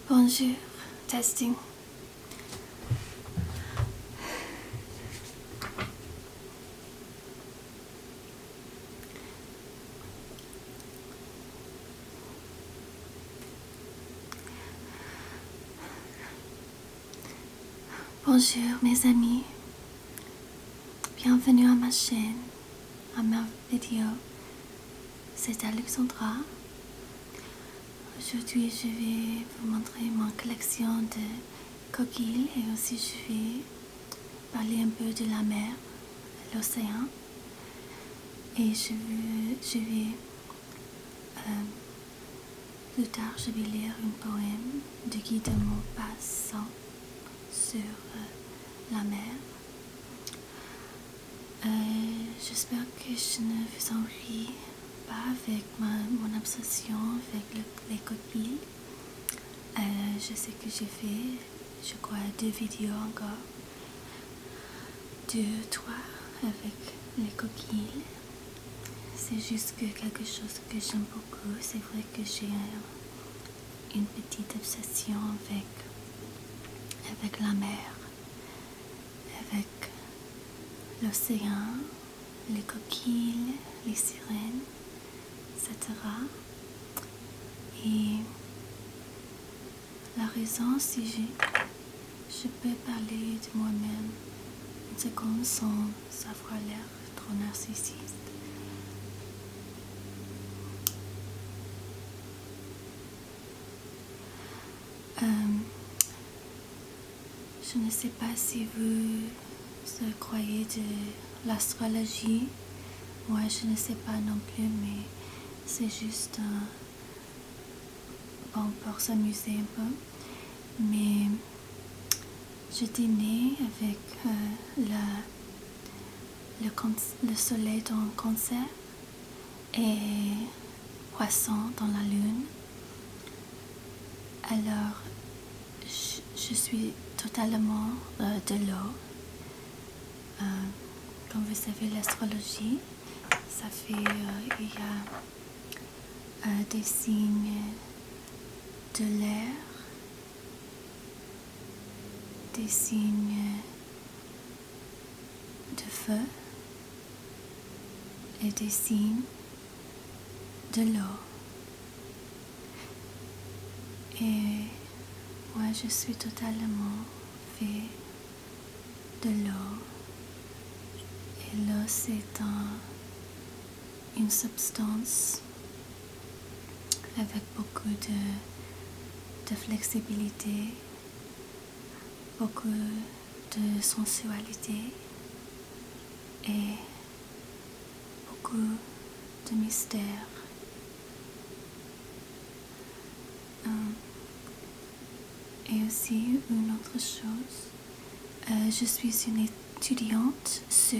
Bonjour, testing. Bonjour mes amis, bienvenue à ma chaîne, à ma vidéo. C'est Alexandra. Aujourd'hui je vais vous montrer ma collection de coquilles et aussi je vais parler un peu de la mer, l'océan. Et plus tard je vais lire un poème de Guy de Maupassant sur la mer. J'espère que je ne vous ennuie pas avec mon obsession avec les coquilles. Je sais que j'ai fait, je crois, 2 vidéos encore, 2, 3 avec les coquilles. C'est juste que quelque chose que j'aime beaucoup. C'est vrai que j'ai une petite obsession avec la mer, avec l'océan, les coquilles, les sirènes, etc. Et la raison, si je peux parler de moi-même une seconde sans avoir l'air trop narcissique. Je ne sais pas si vous croyez de l'astrologie. Moi, je ne sais pas non plus, mais c'est juste bon pour s'amuser un peu. Mais j'étais née avec le soleil dans Cancer et Poisson dans la lune. Alors, je suis totalement de l'eau. Comme vous savez, l'astrologie, ça fait, il y a des signes de l'air, des signes de feu et des signes de l'eau. Et moi, je suis totalement fait de l'eau. Et l'eau, c'est une substance avec beaucoup de flexibilité, beaucoup de sensualité et beaucoup de mystère. Et aussi une autre chose, je suis une étudiante sur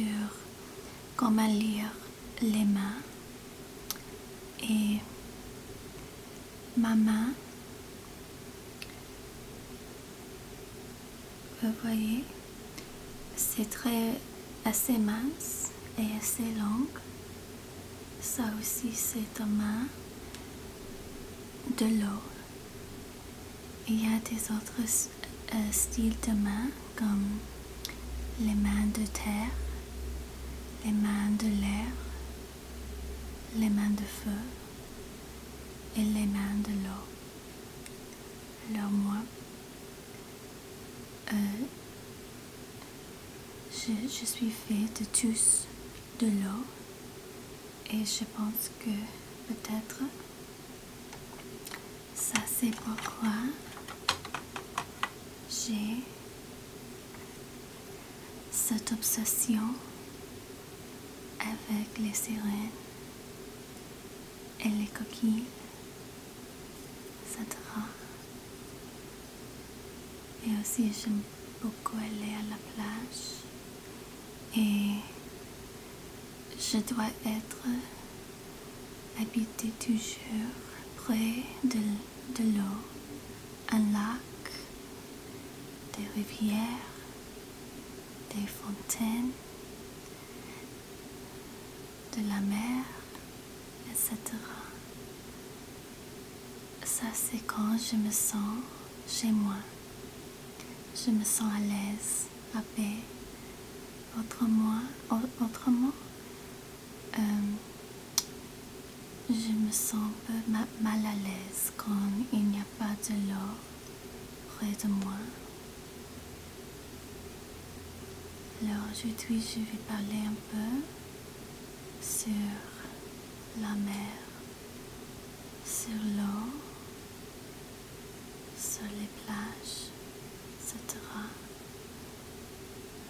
comment lire les mains. Et ma main, vous voyez, c'est assez mince et assez longue. Ça aussi, c'est une main de l'eau. Il y a des autres styles de mains comme les mains de terre, les mains de l'air, les mains de feu et les mains de l'eau. Alors moi, je suis fait de tous de l'eau et je pense que peut-être ça c'est pourquoi j'ai cette obsession avec les sirènes et les coquilles, etc. Et aussi j'aime beaucoup aller à la plage et je dois être habitée toujours près de l'eau, un lac, des rivières, des fontaines, de la mer, etc. Ça, c'est quand je me sens chez moi. Je me sens à l'aise, à paix. Autrement, je me sens un peu mal à l'aise quand il n'y a pas de l'eau près de moi. Alors aujourd'hui, je vais parler un peu sur la mer, sur l'eau, sur les plages, etc.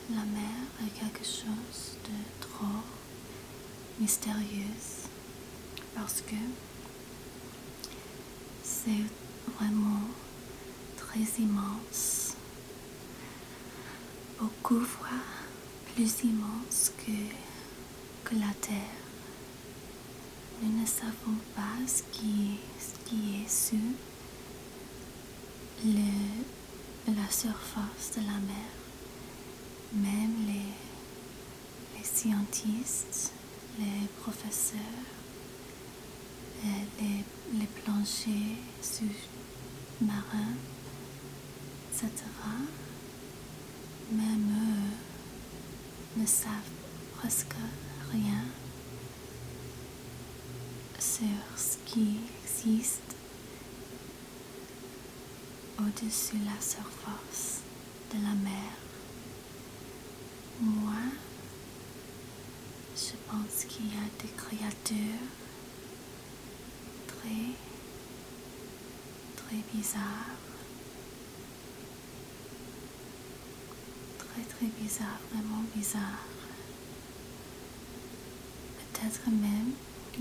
La mer est quelque chose de trop mystérieux parce que c'est vraiment très immense, beaucoup fois plus immense que la Terre. Nous ne savons pas ce qui est sur la surface de la mer. Même les scientifiques, les professeurs, les plongeurs sous-marins, etc., même eux ne savent presque rien sur ce qui existe au-dessus de la surface de la mer. Moi, je pense qu'il y a des créatures très, très bizarres. Très, très bizarres, vraiment bizarres. Peut-être même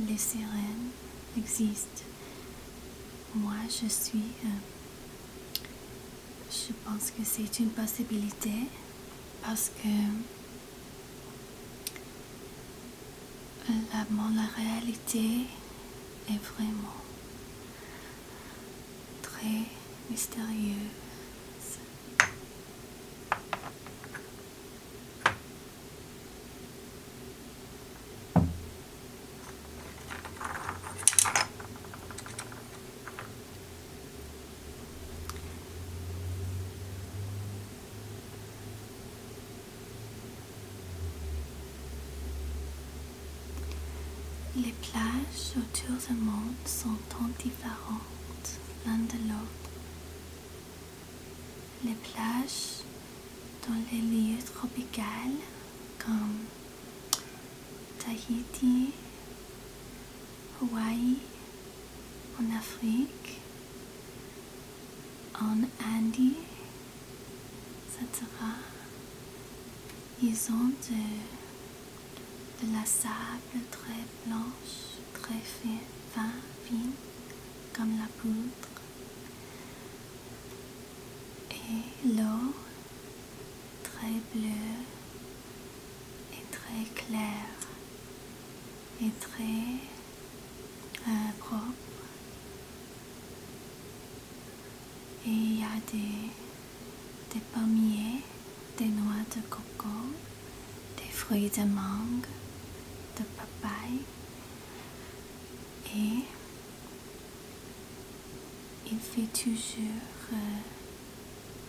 les sirènes existent. Moi, je pense que c'est une possibilité parce que la réalité est vraiment très mystérieuse. Les plages autour du monde sont tant différentes l'un de l'autre. Les plages dans les lieux tropicaux comme Tahiti, Hawaï, en Afrique, en Inde, etc. Ils ont de la sable très blanche, très fine, comme la poudre. Et l'eau très bleue et très claire et très propre. Et il y a des pommiers, des noix de coco, des fruits de mangue, de papaye. Et il fait toujours,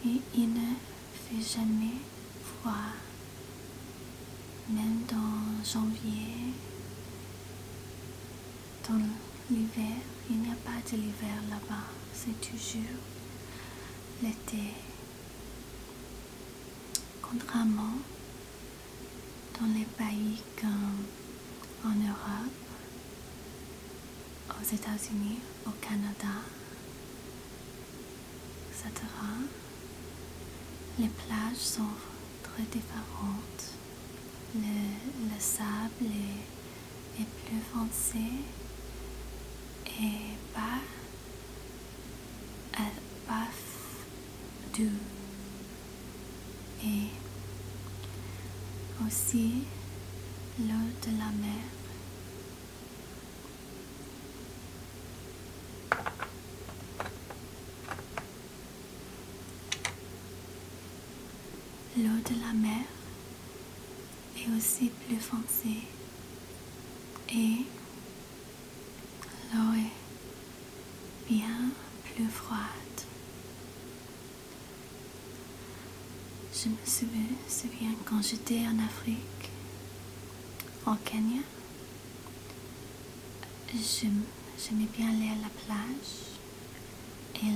il ne fait jamais froid. Même dans janvier, dans l'hiver, il n'y a pas de l'hiver là-bas, c'est toujours l'été. Contrairement dans les pays comme en Europe, aux États-Unis, au Canada, etc., les plages sont très différentes. Le sable est plus foncé et pas doux. Et aussi l'eau de la mer. L'eau de la mer est aussi plus foncée et l'eau est bien plus froide. Je me souviens quand j'étais en Afrique, au Kenya, j'aimais bien aller à la plage et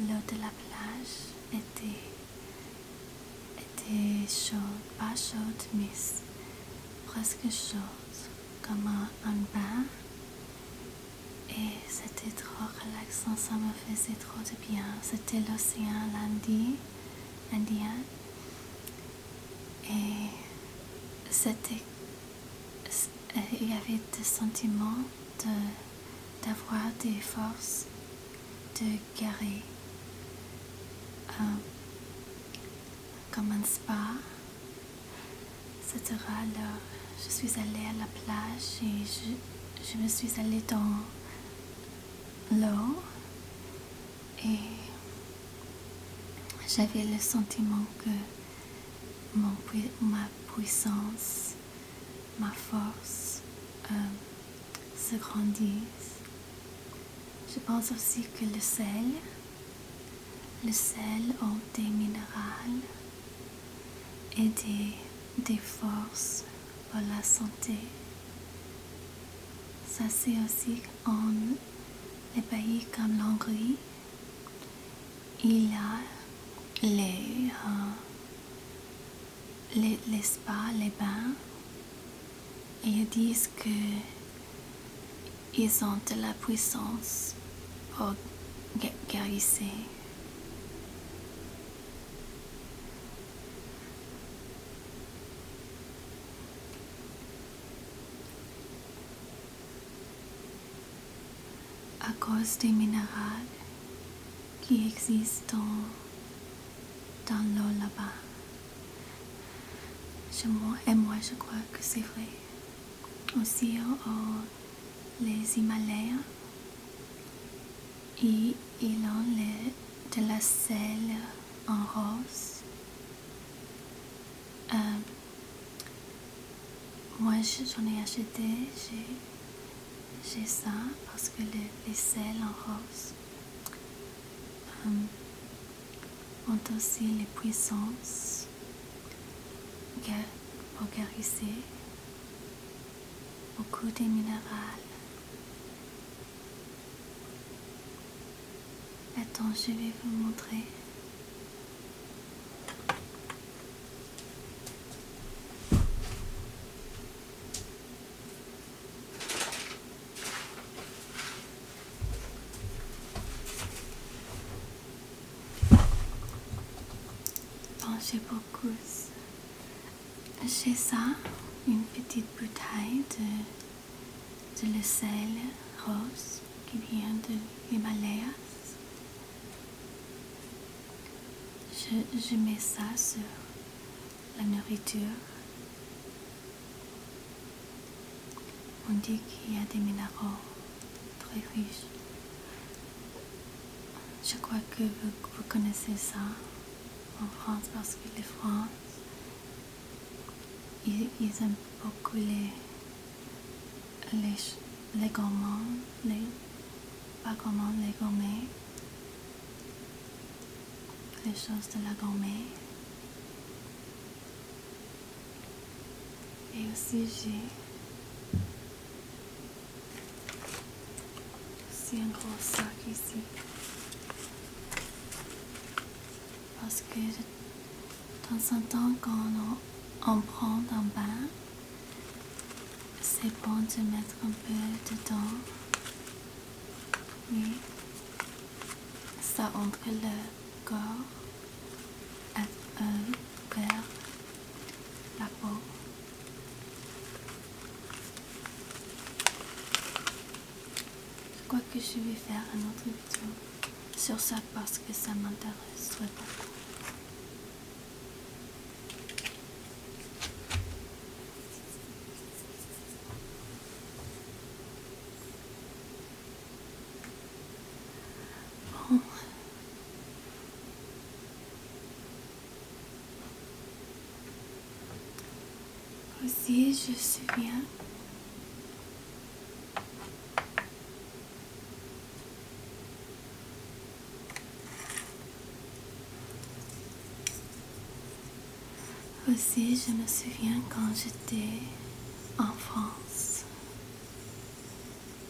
l'eau de la plage était chaude, pas chaude mais presque chaude, comme un bain. Et c'était trop relaxant, ça me faisait trop de bien. C'était l'océan Indien. Et il y avait des sentiments d'avoir des forces de guérir. Comme un spa, etc. Alors, je suis allée à la plage et je me suis allée dans l'eau et j'avais le sentiment que ma puissance, ma force se grandissent. Je pense aussi que le sel ont des minéraux et des forces pour la santé. Ça c'est aussi en les pays comme l'Hongrie, il y a les spas, les bains, et ils disent que ils ont de la puissance pour guérir. À cause des minéraux qui existent dans l'eau là-bas. Moi, je crois que c'est vrai. Aussi, les Himalayas, ils ont de la sel en rose. Moi, j'en ai acheté, j'ai ça parce que les sels en rose ont aussi les puissances pour guérir beaucoup de minéraux. Attends, je vais vous montrer. J'ai beaucoup. J'ai ça, une petite bouteille de le sel rose qui vient de l'Himalaya. Je mets ça sur la nourriture. On dit qu'il y a des minéraux très riches. Je crois que vous connaissez ça en France parce que les Français, ils aiment beaucoup les gourmands, pas gourmands, les gourmets, les choses de la gourmet. Et aussi j'ai un gros sac ici parce que de temps en temps quand on prend un bain, c'est bon de mettre un peu dedans. Oui, ça entre le corps vers la peau. Je crois que je vais faire une autre vidéo sur ça parce que ça m'intéresse très beaucoup. Bon. Aussi, je me souviens Aussi, je me souviens quand j'étais en France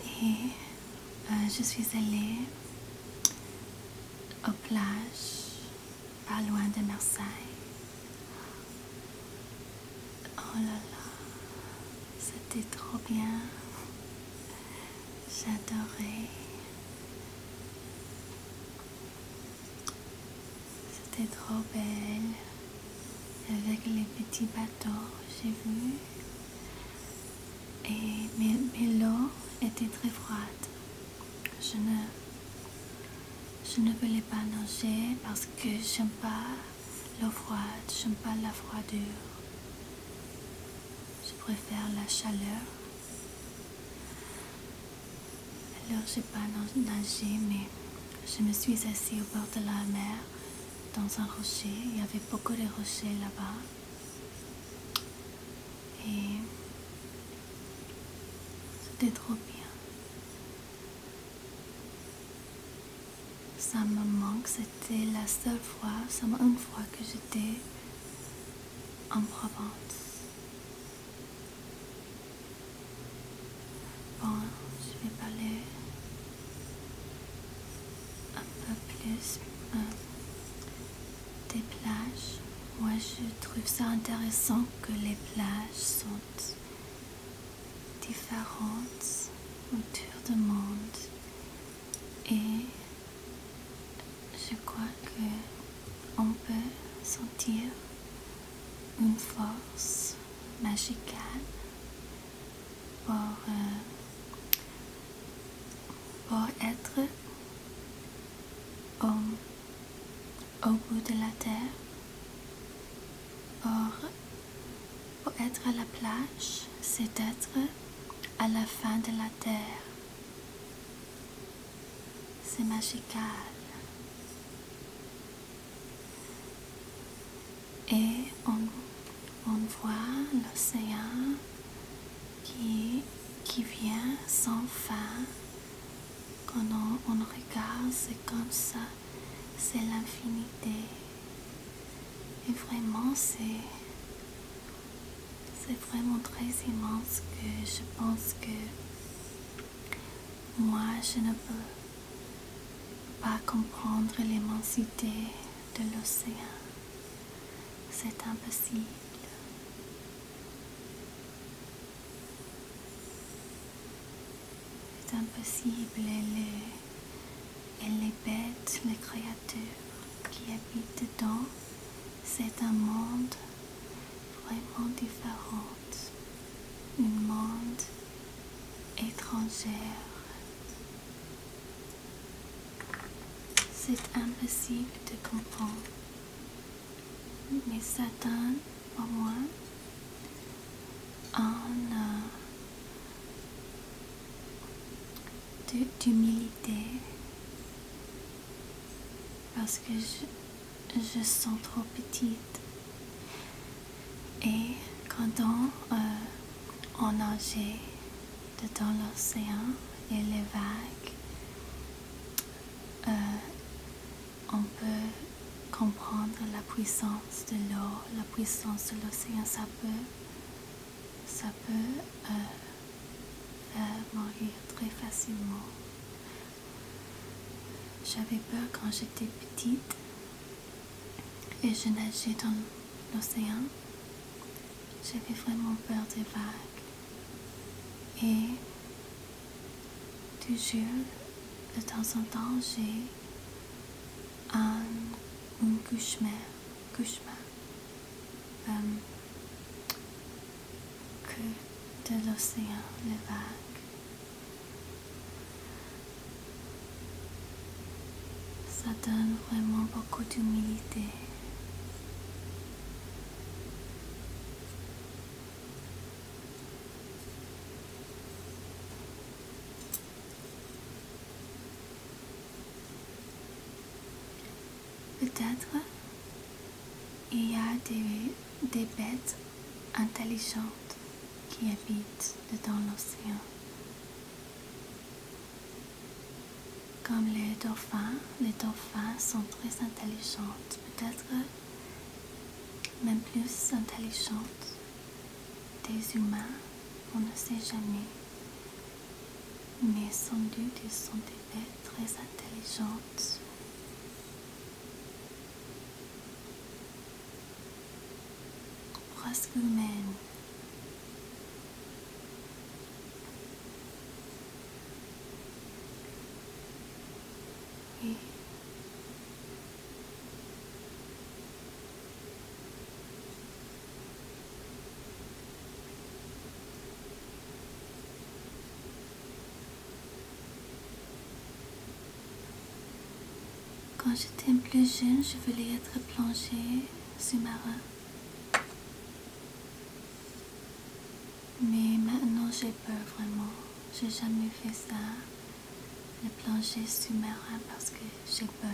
et je suis allée aux plages, pas loin de Marseille. Oh là là, c'était trop bien. J'adorais. C'était trop belle. Avec les petits bateaux, j'ai vu. Mais l'eau était très froide. Je ne voulais pas nager parce que j'aime pas l'eau froide, j'aime pas la froidure. Je préfère la chaleur. Alors j'ai pas nagé, mais je me suis assise au bord de la mer dans un rocher. Il y avait beaucoup de rochers là-bas. Et c'était trop bien. Ça me manque, c'était la seule fois, seulement une fois que j'étais en Provence. Bon, je vais parler un peu plus des plages. Moi, je trouve ça intéressant que les plages sont différentes autour du monde. Et je crois que on peut sentir une force magicale pour être au bout de la terre, pour être à la plage, c'est être à la fin de la terre. C'est magical. Et on voit l'océan qui vient sans fin. Quand on regarde, c'est comme ça, c'est l'infinité. Et vraiment, c'est vraiment très immense que je pense que moi, je ne peux pas comprendre l'immensité de l'océan. C'est impossible. C'est impossible. Et les bêtes, les créatures qui habitent dedans, c'est un monde vraiment différent. Un monde étranger. C'est impossible de comprendre. Mais ça donne pour moi d'humilité parce que je sens trop petite. Et quand on nageait dans l'océan et les vagues, on peut comprendre la puissance de l'eau, la puissance de l'océan. Ça peut faire mourir très facilement. J'avais peur quand j'étais petite et je nageais dans l'océan. J'avais vraiment peur des vagues. Et toujours, de temps en temps, j'ai un cauchemar que de l'océan, les vagues. Ça donne vraiment beaucoup d'humilité. Peut-être il y a des bêtes intelligentes qui habitent dans l'océan. Comme les dauphins sont très intelligents. Peut-être même plus intelligentes des humains, on ne sait jamais. Mais sans doute, ils sont des bêtes très intelligentes. Presque humaines. Oui. Quand j'étais plus jeune, je voulais être plongée sous-marin. Mais maintenant, j'ai peur vraiment. J'ai jamais fait ça, le plongée sous-marin, parce que j'ai peur.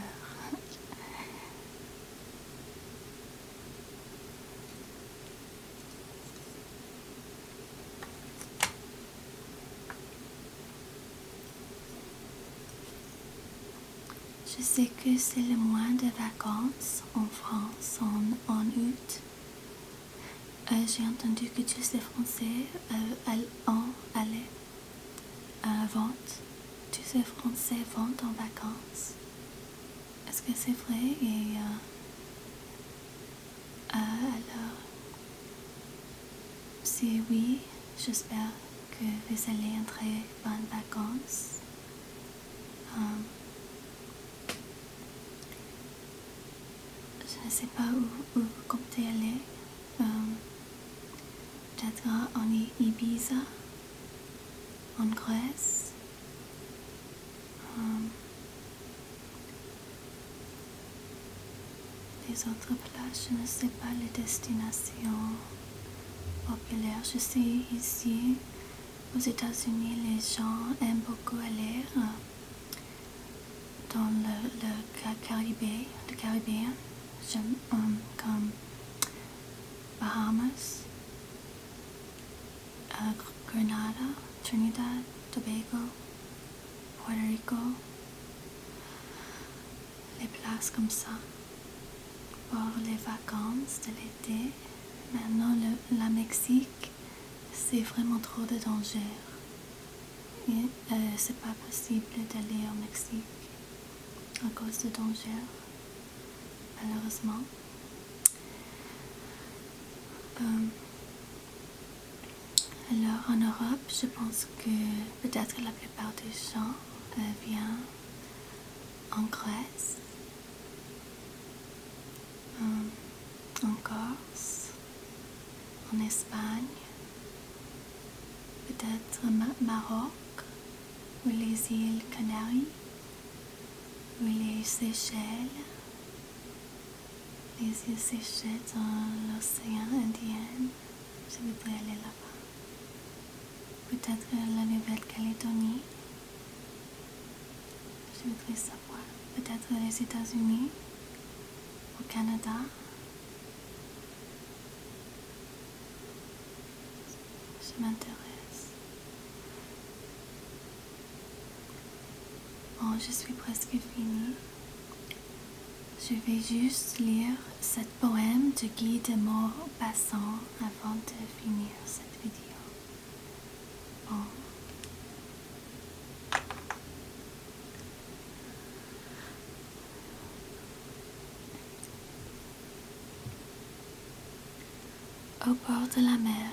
Je sais que c'est le mois de vacances en France en août. J'ai entendu que tous les Français allaient tous les Français vont en vacances. Est-ce que c'est vrai? Et alors, si oui, j'espère que vous allez entrer bonnes vacances. Je ne sais pas où vous comptez aller. Peut-être en Ibiza, en Grèce. Les autres plages, je ne sais pas les destinations populaires. Je sais ici, aux États-Unis, les gens aiment beaucoup aller dans le Caribéen, comme Bahamas, Grenada, Trinidad, Tobago, Puerto Rico, les places comme ça pour les vacances de l'été. Maintenant, la Mexique, c'est vraiment trop de danger. Et c'est pas possible d'aller au Mexique à cause de danger, malheureusement. Alors en Europe, je pense que peut-être la plupart des gens viennent en Grèce, en Corse, en Espagne, peut-être Maroc, ou les îles Canaries, ou les Seychelles, dans l'océan Indien. Je voudrais aller là-bas. Peut-être la Nouvelle-Calédonie. Je voudrais savoir. Peut-être les États-Unis, au Canada. Je m'intéresse. Bon, je suis presque finie. Je vais juste lire cette poème de Guy de Maupassant avant de finir cette vidéo. Bon. Au bord de la mer.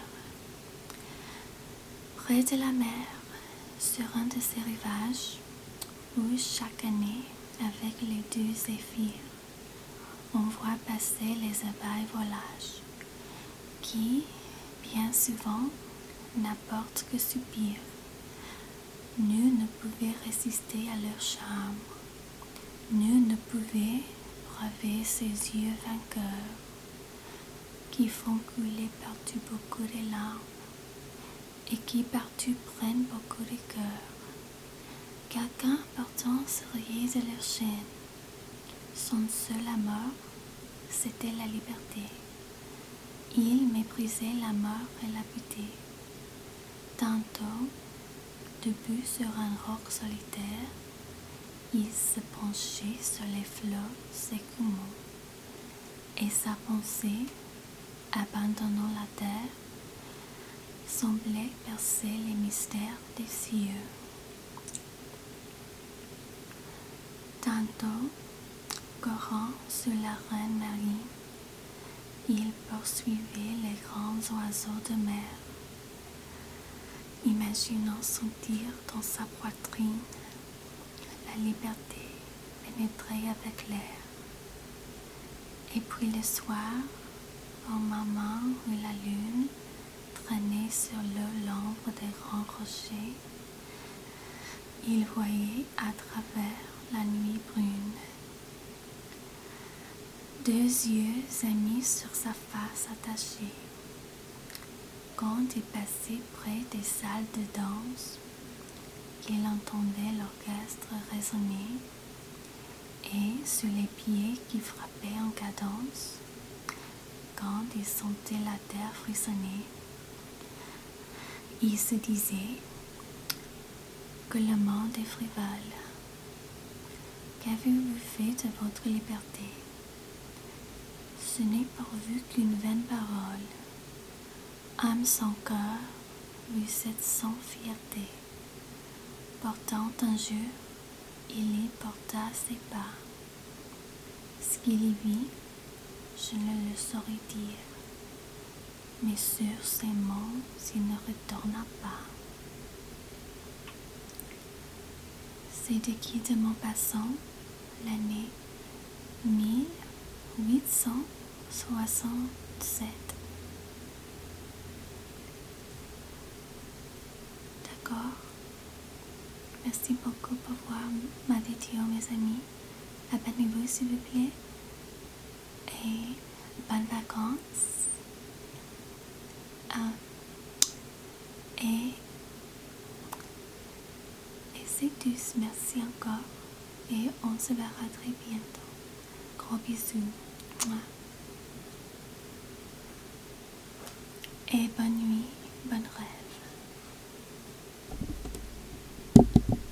Près de la mer, sur un de ces rivages, où chaque année, avec les doux zéphyrs, on voit passer les abeilles volages, qui, bien souvent, n'apportent que soupirs. Nul ne pouvait résister à leur charme. Nul ne pouvait braver ces yeux vainqueurs, qui font couler partout beaucoup de larmes, et qui partout prennent beaucoup de cœur. Quelqu'un portant se riait de leur chaîne. Son seul amour, c'était la liberté. Il méprisait la mort et la beauté. Tantôt, debout sur un roc solitaire, il se penchait sur les flots s'écumant, et sa pensée, abandonnant la terre, semblait percer les mystères des cieux. Tantôt, courant sur la reine Marie, il poursuivait les grands oiseaux de mer, imaginant sentir dans sa poitrine la liberté pénétrer avec l'air. Et puis le soir, au moment où la lune traînait sur l'eau l'ombre des grands rochers, il voyait à travers la nuit brune deux yeux amis sur sa face attachée. Quand il passait près des salles de danse, il entendait l'orchestre résonner et sur les pieds qui frappaient en cadence, quand il sentait la terre frissonner, il se disait que le monde est frivole. Qu'avez-vous fait de votre liberté? Ce n'est pour vous qu'une vaine parole. Âme sans cœur, vous êtes sans fierté. Portant un jour, il y porta ses pas. Ce qu'il y vit, je ne le saurais dire, mais sur ces mots, il ne retourna pas. C'est de qui de Maupassant, l'année 1867. D'accord. Merci beaucoup pour ma vidéo, mes amis. Abonnez-vous s'il vous plaît. Et bonnes vacances. Et c'est tout. Merci encore. Et on se verra très bientôt. Gros bisous. Et bonne nuit, bonne rêve.